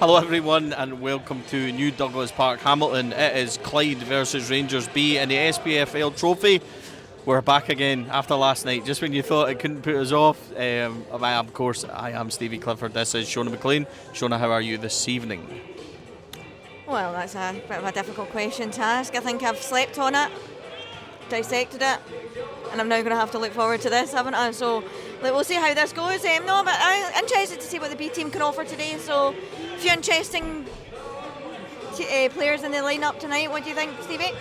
Hello everyone and welcome to New Douglas Park, Hamilton. It is Clyde versus Rangers B in the SPFL Trophy. We're back again after last night, just when you thought it couldn't put us off. I am Stevie Clifford. This is Shona McLean. Shona, how are you this evening? Well, that's a bit of a difficult question to ask. I think I've slept on it, dissected it, and I'm now going to have to look forward to this, haven't I? So we'll see how this goes. No, but I'm interested to see what the B team can offer today. So a few interesting players in the lineup tonight. What do you think, Stevie?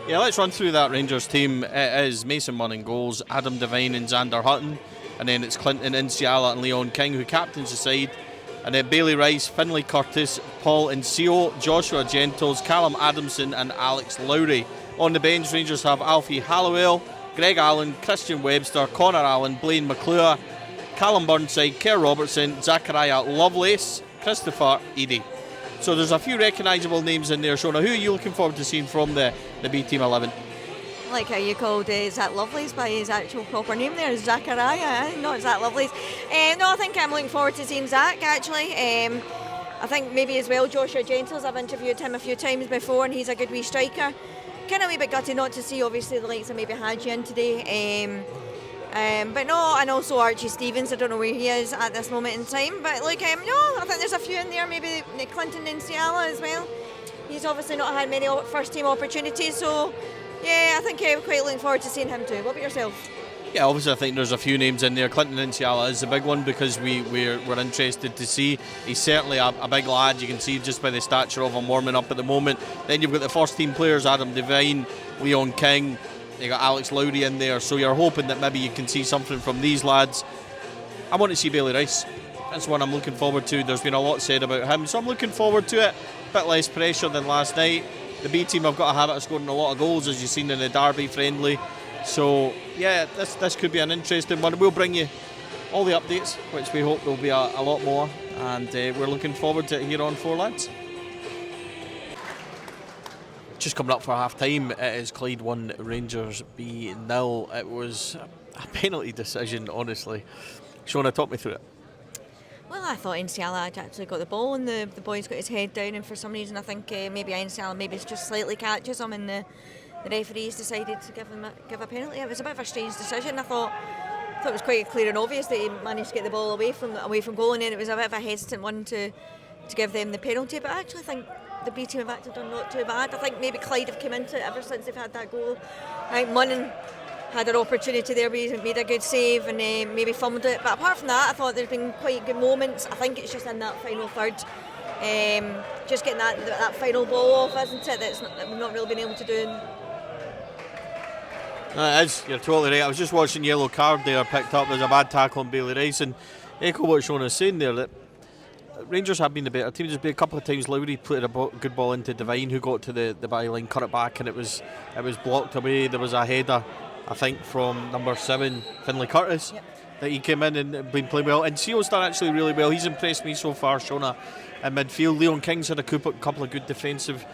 Yeah, let's run through that Rangers team. It is Mason Munn in goals, Adam Devine and Xander Hutton, and then it's Clinton Inciala and Leon King who captains the side. And then Bailey Rice, Finlay Curtis, Paul Ncio, Joshua Gentles, Callum Adamson and Alex Lowry. On the bench, Rangers have Alfie Hallowell, Greg Allen, Christian Webster, Connor Allen, Blaine McClure, Callum Burnside, Kerr Robertson, Zachariah Lovelace, Christopher Eadie. So there's a few recognisable names in there, Shona. Who are you looking forward to seeing from the B Team 11? I like how you called Zach Lovelace by his actual proper name there, Zachariah, not Zach Lovelace. No, I think I'm looking forward to seeing Zach actually. I think maybe as well Joshua Gentles, I've interviewed him a few times before and he's a good wee striker. Kind of a wee bit gutted not to see obviously the likes of maybe Hadji in today. But no, and also Archie Stevens, I don't know where he is at this moment in time. But no, I think there's a few in there, maybe Clinton Inciala as well. He's obviously not had many first team opportunities, so yeah, I think I'm quite looking forward to seeing him too. What about yourself? Yeah, obviously I think there's a few names in there. Clinton Inciala is the big one because we're interested to see. He's certainly a big lad, you can see just by the stature of him warming up at the moment. Then you've got the first team players, Adam Devine, Leon King, you got Alex Lowry in there, so you're hoping that maybe you can see something from these lads. I want to see Bailey Rice. That's one I'm looking forward to. There's been a lot said about him, so I'm looking forward to it. A bit less pressure than last night. The B team have got a habit of scoring a lot of goals, as you've seen in the Derby friendly. So yeah, this could be an interesting one. We'll bring you all the updates, which we hope will be a lot more, and we're looking forward to it here on Four Lads. Just coming up for half time, it is Clyde 1, Rangers B 0. It was a penalty decision, honestly. Shona, talk me through it. Well, I thought Inciala had actually got the ball and the boy's got his head down, and for some reason I think maybe Inciala maybe just slightly catches him and the referees decided to give a penalty. It was a bit of a strange decision. I thought it was quite clear and obvious that he managed to get the ball away from goal, and then it was a bit of a hesitant one to give them the penalty. But I actually think the B team have actually done not too bad. I think maybe Clyde have come into it ever since they've had that goal. I think Munn had an opportunity there where he made a good save and maybe fumbled it. But apart from that, I thought there's been quite good moments. I think it's just in that final third, just getting that final ball off, isn't it? That we've not really been able to do. It is, you're totally right. I was just watching yellow card there picked up. There's a bad tackle on Bailey Rice, and echo what Sean is saying there, that Rangers have been the better team. There's been a couple of times Lowry played a good ball into Devine, who got to the byline, cut it back, and it was blocked away. There was a header, I think, from number 7, Finlay Curtis, that he came in and been playing well. And Sio's done actually really well. He's impressed me so far, Shona, in midfield. Leon King's had a couple of good defensive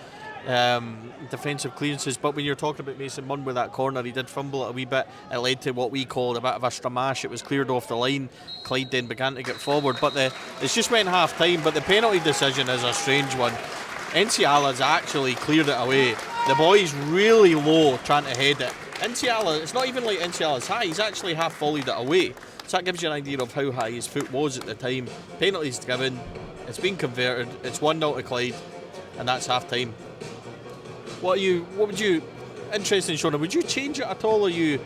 clearances, but when you're talking about Mason Munn with that corner, he did fumble it a wee bit. It led to what we called a bit of a stramash. It was cleared off the line. Clyde then began to get forward, but it's just went half time. But the penalty decision is a strange one. Enciala's actually cleared it away. The boy's really low trying to head it. Inciala, it's not even like Enciala's high, he's actually half volleyed it away. So that gives you an idea of how high his foot was at the time. Penalty's given, it's been converted, it's 1-0 to Clyde, and that's half time. What would you, interesting Shona, would you change it at all? Are you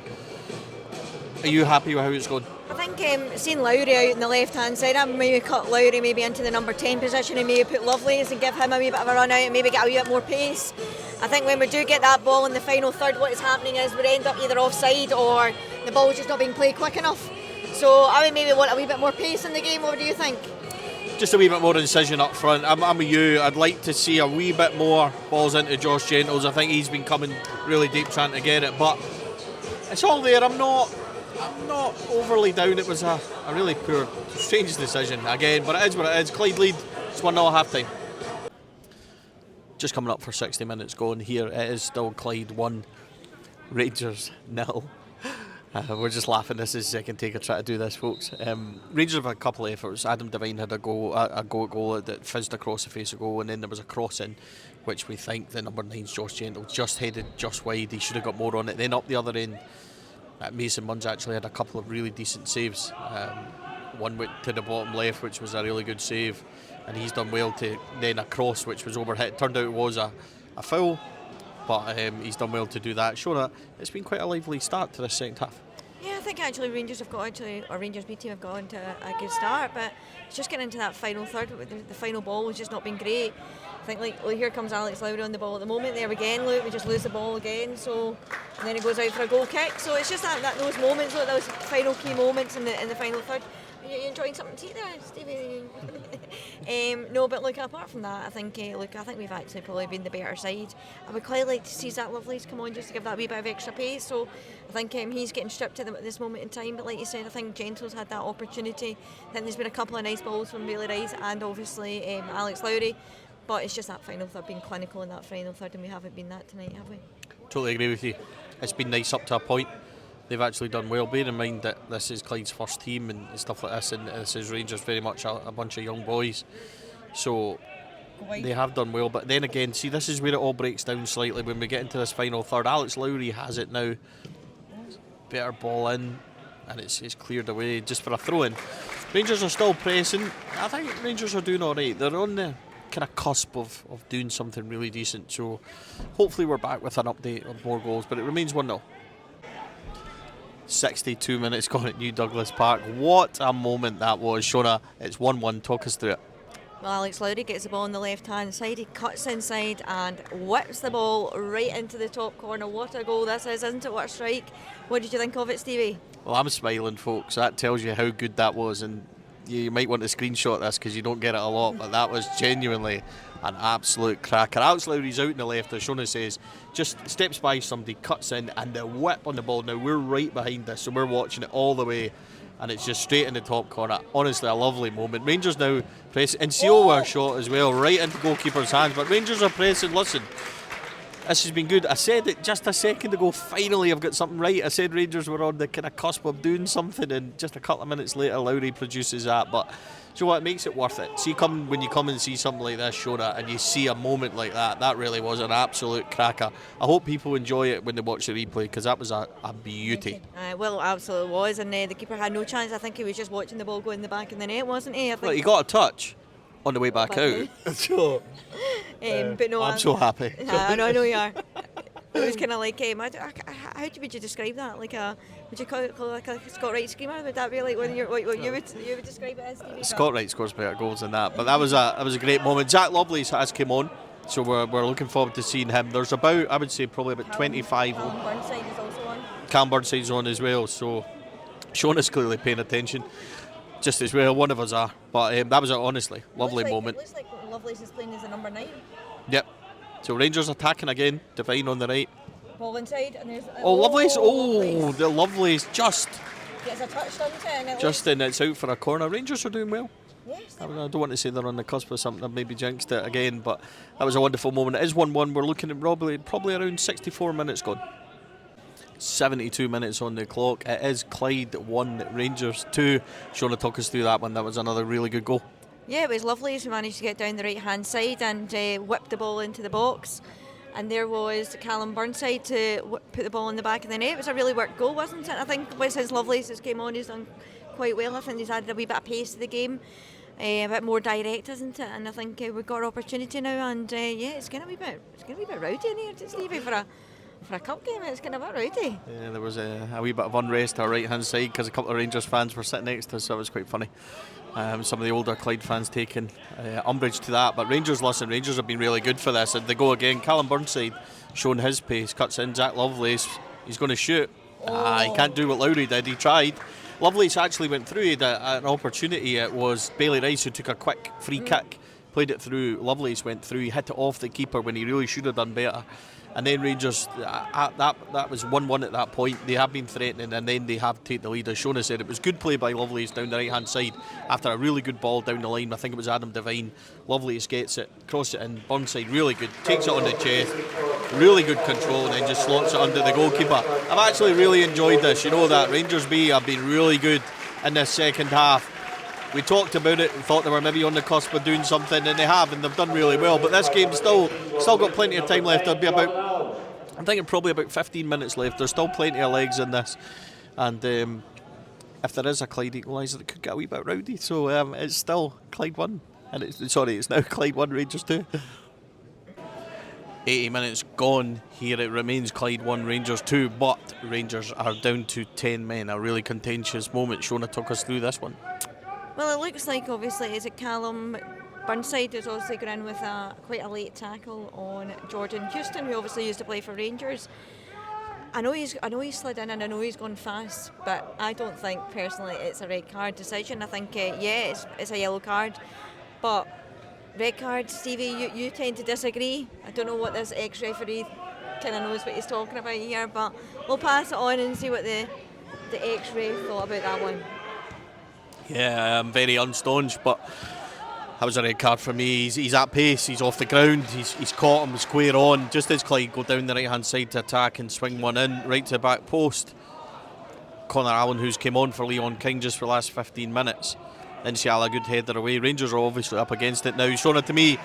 happy with how it's going? I think seeing Lowry out on the left hand side, I maybe cut Lowry maybe into the number 10 position and maybe put Lovelace and give him a wee bit of a run out and maybe get a wee bit more pace. I think when we do get that ball in the final third, what is happening is we end up either offside or the ball's just not being played quick enough. So I would maybe want a wee bit more pace in the game. What do you think? Just a wee bit more incision up front. I'm with you. I'd like to see a wee bit more balls into Josh Gentles. I think he's been coming really deep trying to get it, but it's all there. I'm not overly down. It was a really poor, strange decision again, but it is what it is. Clyde lead. It's 1-0 half time. Just coming up for 60 minutes going here. It is still Clyde 1, Rangers 0. We're just laughing. This is second take I try to do this, folks. Rangers have had a couple of efforts. Adam Devine had a go at goal that fizzed across the face of goal, and then there was a cross in, which we think the number 9's Josh Gentle just headed just wide. He should have got more on it. Then up the other end, Mason Munn's actually had a couple of really decent saves. One went to the bottom left, which was a really good save, and he's done well to then a cross which was overhit. Turned out it was a foul, but he's done well to do that. Showing that it's been quite a lively start to this second half. Yeah, I think actually Rangers B team have got into a good start, but it's just getting into that final third. The final ball has just not been great. I think like here comes Alex Lowry on the ball at the moment. There again, look, we just lose the ball again. So and then he goes out for a goal kick. So it's just that those moments, like those final key moments in the final third. You enjoying something to eat there, Stevie? No, but look, apart from that, I think we've actually probably been the better side. I would quite like to see Zach Lovelace come on just to give that wee bit of extra pace. So I think he's getting stripped to them at this moment in time. But like you said, I think Gentle's had that opportunity. I think there's been a couple of nice balls from Bailey Rice and obviously Alex Lowry. But it's just that final third being clinical in that final third, and we haven't been that tonight, have we? Totally agree with you. It's been nice up to a point. They've actually done well. Bear in mind that this is Clyde's first team and stuff like this, and this is Rangers very much a bunch of young boys. So they have done well. But then again, see, this is where it all breaks down slightly when we get into this final third. Alex Lowry has it now. Better ball in, and it's cleared away just for a throw-in. Rangers are still pressing. I think Rangers are doing all right. They're on the kind of cusp of doing something really decent. So hopefully we're back with an update of more goals. But it remains 1-0. 62 minutes gone at New Douglas Park. What a moment that was. Shona, it's 1-1. Talk us through it. Well, Alex Lowry gets the ball on the left-hand side. He cuts inside and whips the ball right into the top corner. What a goal this is, isn't it? What a strike. What did you think of it, Stevie? Well, I'm smiling, folks. That tells you how good that was. And you might want to screenshot this because you don't get it a lot, but that was genuinely an absolute cracker. Alex Lowry's out in the left, as Shona says, just steps by somebody, cuts in, and the whip on the ball. Now, we're right behind this, so we're watching it all the way, and it's just straight in the top corner. Honestly, a lovely moment. Rangers now pressing, and Siowa shot as well, right into goalkeeper's hands, but Rangers are pressing. Listen, this has been good. I said it just a second ago, finally I've got something right. I said Rangers were on the kind of cusp of doing something, and just a couple of minutes later Lowry produces that. But do you know what, it makes it worth it. See, when you come and see something like this, Shona, and you see a moment like that, that really was an absolute cracker. I hope people enjoy it when they watch the replay, because that was a beauty. Well, it absolutely was, and the keeper had no chance. I think he was just watching the ball go in the back of the net, wasn't he? I think well, he got a touch on the way back out. Sure. But no, I'm so happy. I know you are. It was kind of like, how would you describe that? Like would you call it like a Scott Wright screamer? Would that be like what you would describe it as? Stevie? Scott Wright scores better goals than that, but that was a great moment. Zach Lovelace has come on, so we're looking forward to seeing him. There's about, I would say, probably about 25. Callum Burnside is also on. Cam Burnside's on as well, so Sean clearly paying attention. Just as well, one of us are. But that was a honestly lovely moment. It looks like Lovelace is playing as a number 9. Yep. So Rangers attacking again. Devine on the right. Ball inside, and there's. Lovelace! The Lovelace just gets a touch, doesn't it? And it's out for a corner. Rangers are doing well. Yes. I don't want to say they're on the cusp of something. I've maybe jinxed it again, but that was a wonderful moment. It is 1-1. We're looking at probably around 64 minutes gone. 72 minutes on the clock. It is Clyde 1, Rangers 2. Shona, talk us through that one. That was another really good goal. Yeah, it was lovely. He managed to get down the right hand side and whip the ball into the box. And there was Callum Burnside to put the ball in the back of the net. It was a really worked goal, wasn't it? I think since Lovelace has came on, he's done quite well. I think he's added a wee bit of pace to the game. A bit more direct, isn't it? And I think we've got opportunity now. And it's going to be a bit rowdy in here, Stevie, for a cup game. It's kind of a bit rowdy. Yeah, there was a wee bit of unrest on our right hand side because a couple of Rangers fans were sitting next to us, so it was quite funny. Some of the older Clyde fans taking umbrage to that, but Rangers have been really good for this, and they go again. Callum Burnside showing his pace, cuts in. Zach Lovelace, he's going to shoot. He can't do what Lowry did. He tried. Lovelace actually went through. He had an opportunity. It was Bailey Rice who took a quick free kick, played it through. Lovelace went through. He hit it off the keeper when he really should have done better. And then Rangers, that was 1-1 at that point. They have been threatening, and then they have taken the lead. As Shona said, it was good play by Lovelace down the right-hand side after a really good ball down the line. I think it was Adam Devine. Lovelace gets it, cross it in, Burnside really good, takes it on the chest, really good control, and then just slots it under the goalkeeper. I've actually really enjoyed this. You know that Rangers B have been really good in this second half. We talked about it and thought they were maybe on the cusp of doing something, and they have, and they've done really well. But this game still got plenty of time left. There'll be about, I'm thinking probably about 15 minutes left. There's still plenty of legs in this, and if there is a Clyde equaliser, it could get a wee bit rowdy. So it's still Clyde 1, and it's now Clyde 1, Rangers 2. 80 minutes gone here. It remains Clyde 1, Rangers 2, but Rangers are down to 10 men. A really contentious moment. Shona took us through this one. Well, it looks like obviously is it Callum Burnside has also gone in with quite a late tackle on Jordan Houston, who obviously used to play for Rangers. I know he's slid in and I know he's gone fast, but I don't think personally it's a red card decision. I think it's a yellow card, but red card, Stevie, you tend to disagree. I don't know what this ex-referee kind of knows what he's talking about here, but we'll pass it on and see what the ex-ref thought about that one. Yeah, I'm very unstaunched, but that was a red card for me. He's at pace, he's off the ground, he's caught him square on, just as Clyde go down the right-hand side to attack and swing one in, right to the back post. Connor Allen, who's came on for Leon King just for the last 15 minutes. Insiala, good header away. Rangers are obviously up against it now. Shona, to me,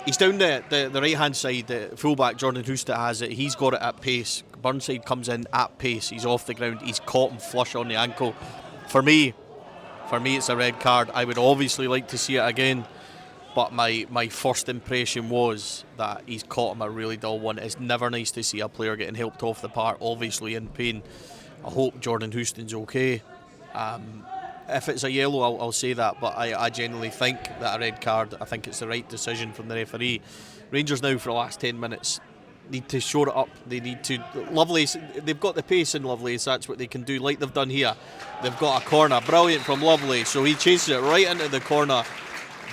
he's down the right-hand side. The fullback, Jordan Husta, has it. He's got it at pace. Burnside comes in at pace. He's off the ground. He's caught him flush on the ankle. For me, it's a red card. I would obviously like to see it again, but my first impression was that he's caught him a really dull one. It's never nice to see a player getting helped off the park, obviously in pain. I hope Jordan Houston's okay. If it's a yellow, I'll say that, but I genuinely think that a red card, I think it's the right decision from the referee. Rangers now for the last 10 minutes need to shore it up. They need to. Lovelace, they've got the pace in Lovelace, that's what they can do, like they've done here. They've got a corner, brilliant from Lovelace, so he chases it right into the corner.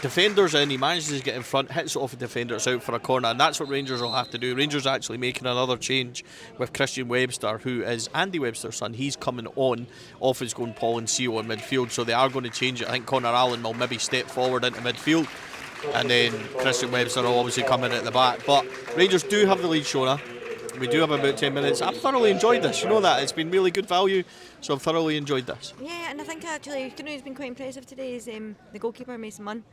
Defenders in, he manages to get in front, hits it off a defender, it's out for a corner, and that's what Rangers will have to do. Rangers actually making another change with Christian Webster, who is Andy Webster's son. He's coming on off his going Paul and Seal in midfield, so they are going to change it. I think Connor Allen will maybe step forward into midfield, and then Christian Webster will obviously come in at the back. But Rangers do have the lead, Shona. We do have about 10 minutes. I've thoroughly enjoyed this, you know that. It's been really good value, so I've thoroughly enjoyed this. Yeah, and I think actually, you know who's been quite impressive today is the goalkeeper, Mason Munn.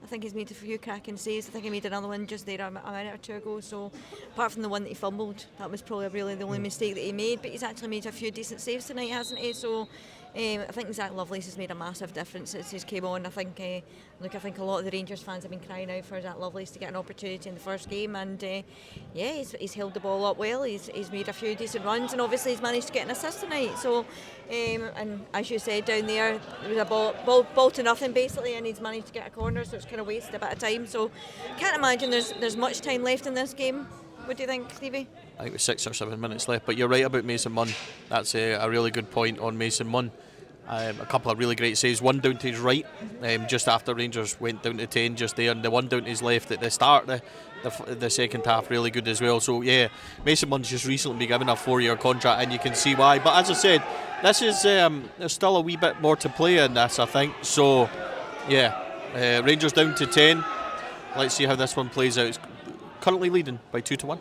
I think he's made a few cracking saves. I think he made another one just there a minute or two ago. So apart from the one that he fumbled, that was probably really the only mistake that he made. But he's actually made a few decent saves tonight, hasn't he? So I think Zach Lovelace has made a massive difference since he's came on. I think a lot of the Rangers fans have been crying out for Zach Lovelace to get an opportunity in the first game, and he's held the ball up well. He's made a few decent runs, and obviously he's managed to get an assist tonight. So and as you said, down there was a ball to nothing basically, and he's managed to get a corner, so it's kind of wasted a bit of time. So can't imagine there's much time left in this game. What do you think, Stevie? I think it was 6 or 7 minutes left, but you're right about Mason Munn. That's a really good point on Mason Munn. A couple of really great saves, one down to his right, just after Rangers went down to 10 just there, and the one down to his left at the start the second half, really good as well. So yeah, Mason Munn's just recently been given a 4-year contract, and you can see why. But as I said, this is there's still a wee bit more to play in this, I think. So yeah, Rangers down to 10. Let's see how this one plays out. It's currently leading by 2-1.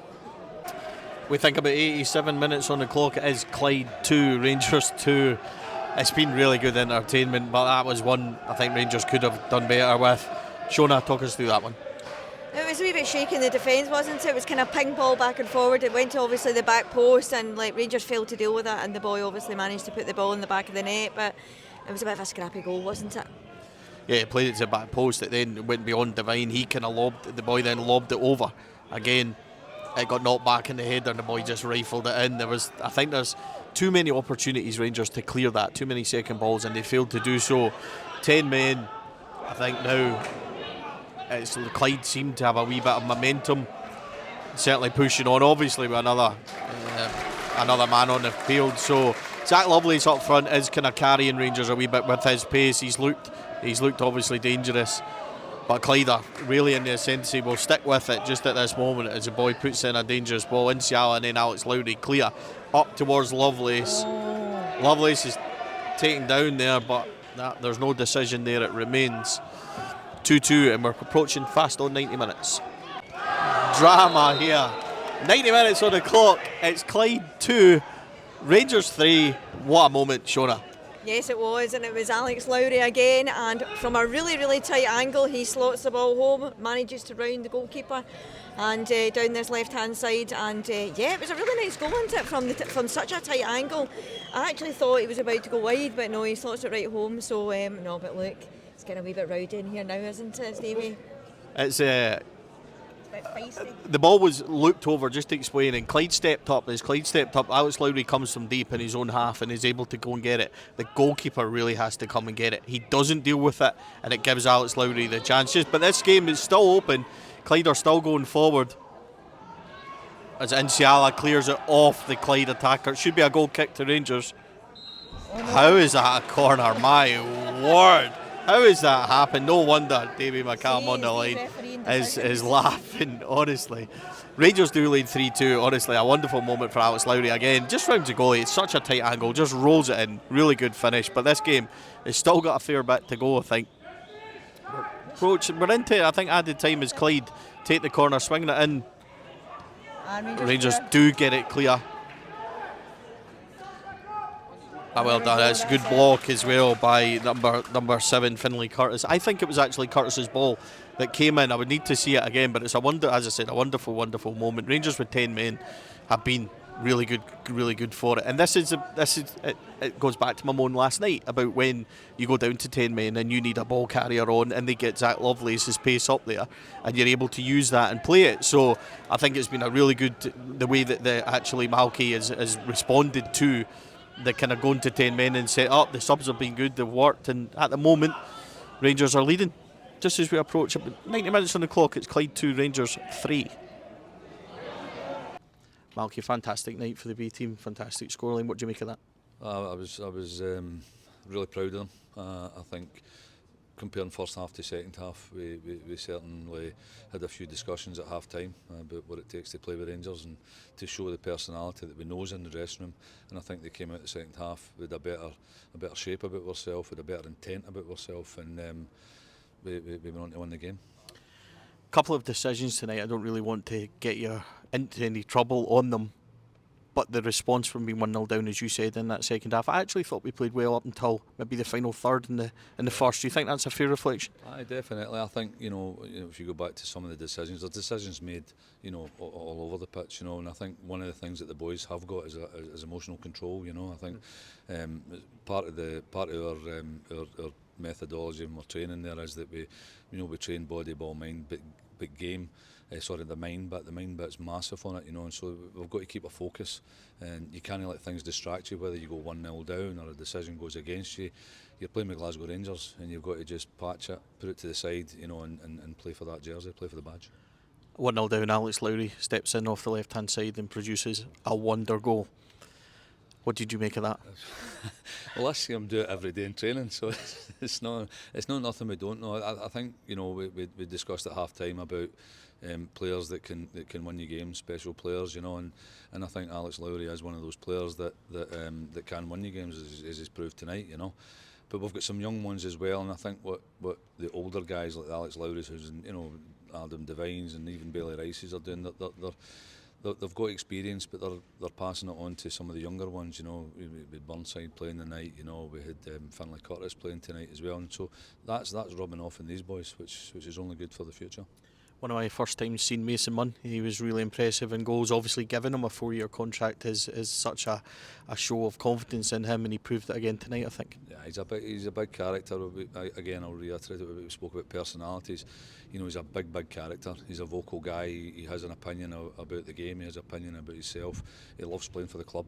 We think about 87 minutes on the clock. It is Clyde 2, Rangers 2. It's been really good entertainment, but that was one I think Rangers could have done better with. Shona, talk us through that one. It was a wee bit shaky in the defence, wasn't it? It was kind of ping ball back and forward. It went to obviously the back post, and Rangers failed to deal with it, and the boy obviously managed to put the ball in the back of the net, but it was a bit of a scrappy goal, wasn't it? Yeah, he played it to the back post. It then went beyond Devine. He kind of the boy then lobbed it over. Again, it got knocked back in the header, and the boy just rifled it in. I think there's too many opportunities, Rangers, to clear that. Too many second balls, and they failed to do so. 10 men, I think now. Clyde seemed to have a wee bit of momentum, certainly pushing on, obviously with another man on the field. So Zach Lovelace up front is kind of carrying Rangers a wee bit with his pace. He's looked obviously dangerous, but Clyde are really in the ascendancy. Will stick with it just at this moment as the boy puts in a dangerous ball. Insiala and then Alex Lowry clear up towards Lovelace. Lovelace is taken down there, but there's no decision there. It remains 2-2, and we're approaching fast on 90 minutes. Drama here 90 minutes on the clock. It's Clyde 2, Rangers 3. What a moment, Shona. Yes, it was, and it was Alex Lowry again, and from a really, really tight angle, he slots the ball home, manages to round the goalkeeper, and down this left-hand side, and yeah, it was a really nice goal, wasn't it, from such a tight angle. I actually thought he was about to go wide, but no, he slots it right home, so no, but look, it's getting a wee bit rowdy in here now, isn't it, Stevie? It's the ball was looped over, just to explain, and Clyde stepped up. As Clyde stepped up, Alex Lowry comes from deep in his own half and is able to go and get it. The goalkeeper really has to come and get it. He doesn't deal with it, and it gives Alex Lowry the chances. But this game is still open. Clyde are still going forward as Inciala clears it off the Clyde attacker. It should be a goal kick to Rangers. How is that a corner? My word. How has that happened? No wonder Davy McCallum on the line is laughing, honestly. Rangers do lead 3-2. Honestly, a wonderful moment for Alex Lowry again. Just rounds the goalie. It's such a tight angle. Just rolls it in. Really good finish. But this game has still got a fair bit to go, I think. We're into, I think, added time as Clyde take the corner, swinging it in. Rangers do get it clear. Well done. It's a good block as well by number 7, Finlay Curtis. I think it was actually Curtis's ball that came in. I would need to see it again, but it's as I said, a wonderful, wonderful moment. Rangers with 10 men have been really good for it. And it goes back to my moan last night about when you go down to 10 men and you need a ball carrier on, and they get Zach Lovelace's pace up there, and you're able to use that and play it. So I think it's been a really good the way that actually Malky has responded to the kind of going to 10 men and set up. The subs have been good, they've worked, and at the moment Rangers are leading just as we approach it. 90 minutes on the clock. It's Clyde 2, Rangers 3. Malky, fantastic night for the B team, fantastic scoreline. What do you make of that? I was really proud of them. I think comparing first half to second half, we certainly had a few discussions at half time about what it takes to play with Rangers and to show the personality that we know is in the dressing room. And I think they came out the second half with a better shape about ourselves, with a better intent about ourselves, and we went on to win the game. Couple of decisions tonight. I don't really want to get you into any trouble on them, but the response from being 1-0 down, as you said, in that second half, I actually thought we played well up until maybe the final third in the first. Do you think that's a fair reflection? Aye, definitely. I think you know if you go back to some of the decisions made all over the pitch, and I think one of the things that the boys have got is emotional control. I think part of our methodology and our training there is that we train body, ball, mind, but game. The mind bit's massive on it, and so we've got to keep a focus, and you can't let things distract you, whether you go 1-0 down or a decision goes against you. You're playing with Glasgow Rangers, and you've got to just patch it, put it to the side, and play for that jersey, play for the badge. 1-0 down, Alex Lowry steps in off the left-hand side and produces a wonder goal. What did you make of that? Well, I see him do it every day in training, so it's not nothing we don't know. I think we discussed at half time about players that can win you games, special players, and I think Alex Lowry is one of those players that can win you games, as he's proved tonight, But we've got some young ones as well, and I think what the older guys like Alex Lowry, who's Adam Devines and even Bailey Rice's are doing, they've got experience, but they're passing it on to some of the younger ones. We had Burnside playing tonight. We had Finlay Curtis playing tonight as well, and so that's rubbing off in these boys, which is only good for the future. One of my first times seeing Mason Munn, he was really impressive in goals. Obviously, giving him a 4-year contract is such a show of confidence in him, and he proved it again tonight, I think. Yeah, he's a big character. Again, I'll reiterate what we spoke about personalities. He's a big character. He's a vocal guy. He has an opinion about the game. He has an opinion about himself. He loves playing for the club.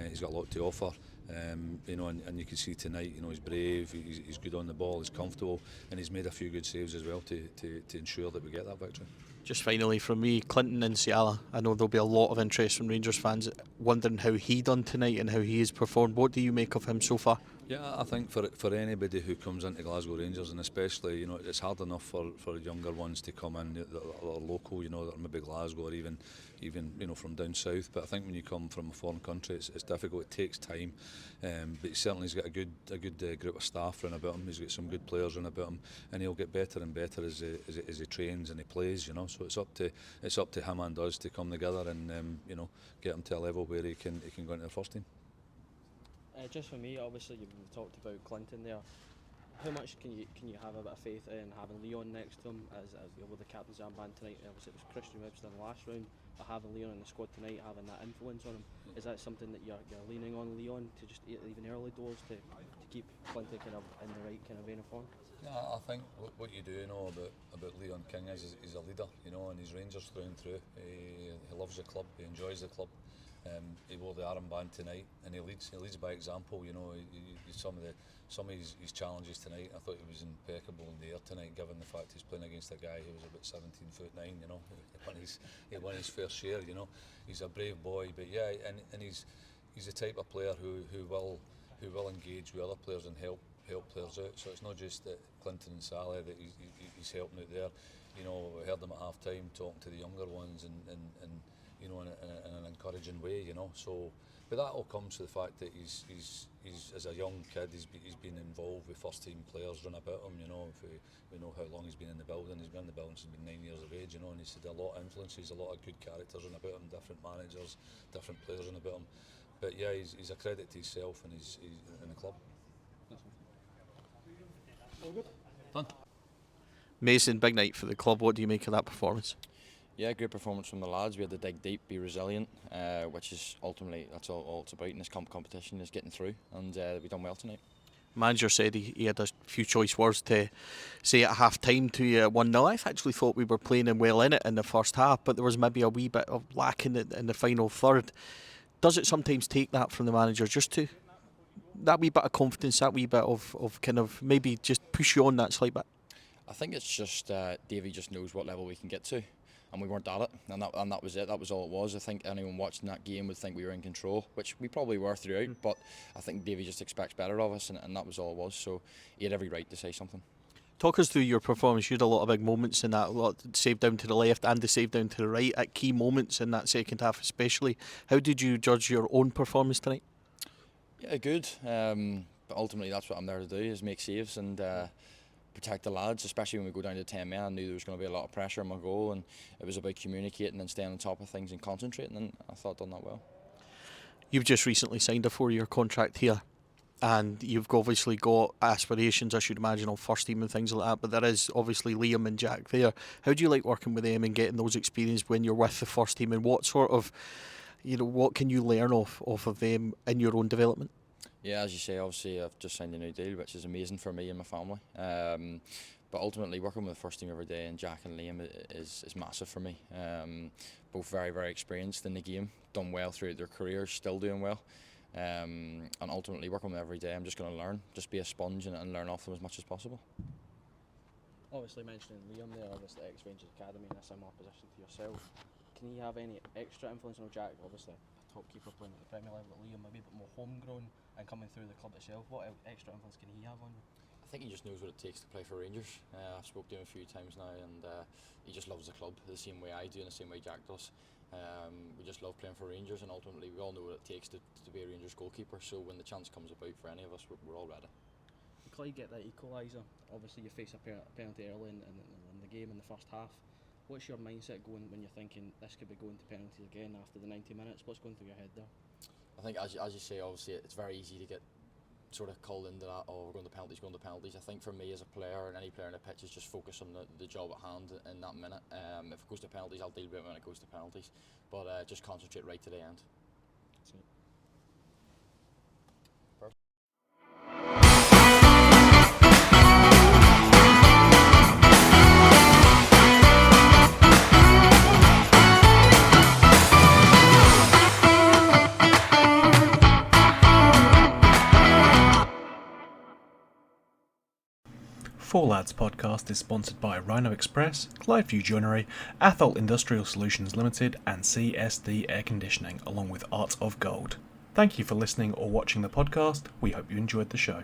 He's got a lot to offer. And you can see tonight, he's brave, he's good on the ball, he's comfortable, and he's made a few good saves as well to ensure that we get that victory. Just finally from me, Clinton Inciala. I know there'll be a lot of interest from Rangers fans wondering how he done tonight and how he has performed. What do you make of him so far? Yeah, I think for anybody who comes into Glasgow Rangers, and especially, you know, it's hard enough for younger ones to come in that are local, you know, that are maybe Glasgow or even you know, from down south. But I think when you come from a foreign country, it's difficult. It takes time, but he certainly has got a good group of staff running about him. He's got some good players running about him, and he'll get better and better as he trains and he plays. You know, so it's up to him and us to come together and you know, get him to a level where he can go into the first team. Just for me, obviously you've talked about Clinton there. How much can you have a bit of faith in having Leon next to him as with the captain's armband tonight? Obviously it was Christian Webster in the last round, but having Leon in the squad tonight, having that influence on him, is that something that you're leaning on Leon to just even early doors to keep Clinton kind of in the right kind of vein of form? Yeah, I think what you do know about Leon King is he's a leader, you know, and he's Rangers through and through. He loves the club, he enjoys the club. He wore the armband tonight, and he leads by example. You know, some of his challenges tonight, I thought he was impeccable in the air tonight, given the fact he's playing against a guy who was about 17'9". You know, he won his fair share. You know, he's a brave boy, but yeah, and he's the type of player who will engage with other players and help players out. So it's not just that Clinton and Sally that he's helping out there. You know, we heard him at half time talking to the younger ones and you know, in an encouraging way, you know. So, but that all comes to the fact that he's as a young kid, he's been involved with first team players run about him, you know. If we know how long he's been in the building, he's been in the building since he's been 9 years of age, you know, and he's had a lot of influences, a lot of good characters run about him, different managers, different players run about him. But yeah, he's a credit to himself and he's in the club. All good. Done. Mason, big night for the club. What do you make of that performance? Yeah, great performance from the lads. We had to dig deep, be resilient, which is ultimately, that's all it's about in this competition, is getting through, and we've done well tonight. Manager said he had a few choice words to say at half time to you 1-0. I actually thought we were playing well in it in the first half, but there was maybe a wee bit of lack in the final third. Does it sometimes take that from the manager, just to that wee bit of confidence, that wee bit of kind of maybe just push you on that slight bit? I think it's just Davey just knows what level we can get to, and we weren't at it, and that was it. That was all it was. I think anyone watching that game would think we were in control, which we probably were throughout, but I think Davey just expects better of us, and that was all it was. So he had every right to say something. Talk us through your performance. You had a lot of big moments in that, a lot save down to the left and the save down to the right at key moments in that second half especially. How did you judge your own performance tonight? Yeah, good. But ultimately that's what I'm there to do, is make saves and protect the lads, especially when we go down to 10 men. I knew there was going to be a lot of pressure on my goal, and it was about communicating and staying on top of things and concentrating, and I thought I'd done that well. You've just recently signed a 4-year contract here, and you've obviously got aspirations, I should imagine, on first team and things like that, but there is obviously Liam and Jack there. How do you like working with them and getting those experiences when you're with the first team, and what sort of, you know, what can you learn off of them in your own development? Yeah, as you say, obviously I've just signed a new deal, which is amazing for me and my family. But ultimately working with the first team every day, and Jack and Liam is massive for me. Both very, very experienced in the game, done well throughout their careers, still doing well. And ultimately working with them every day, I'm just going to learn, just be a sponge and learn off them as much as possible. Obviously mentioning Liam there, obviously ex-Rangers Academy in a similar position to yourself. Can he have any extra influence on Jack? Obviously a top keeper playing at the Premier level, but Liam maybe a bit more homegrown and coming through the club itself. What extra influence can he have on you? I think he just knows what it takes to play for Rangers. I've spoke to him a few times now, and he just loves the club the same way I do and the same way Jack does. We just love playing for Rangers, and ultimately we all know what it takes to be a Rangers goalkeeper, so when the chance comes about for any of us, we're all ready. Clyde get that equaliser. Obviously you face a penalty early in the game in the first half. What's your mindset going when you're thinking this could be going to penalties again after the 90 minutes? What's going through your head there? I think as you say, obviously it's very easy to get sort of called into that, oh, we're going to penalties. I think for me as a player and any player in the pitch is just focus on the job at hand in that minute. If it goes to penalties, I'll deal with it when it goes to penalties, but just concentrate right to the end. That's it. Four Lads podcast is sponsored by Rhino Express, Clyde View Joinery, Athol Industrial Solutions Limited and CSD Air Conditioning, along with Art of Gold. Thank you for listening or watching the podcast. We hope you enjoyed the show.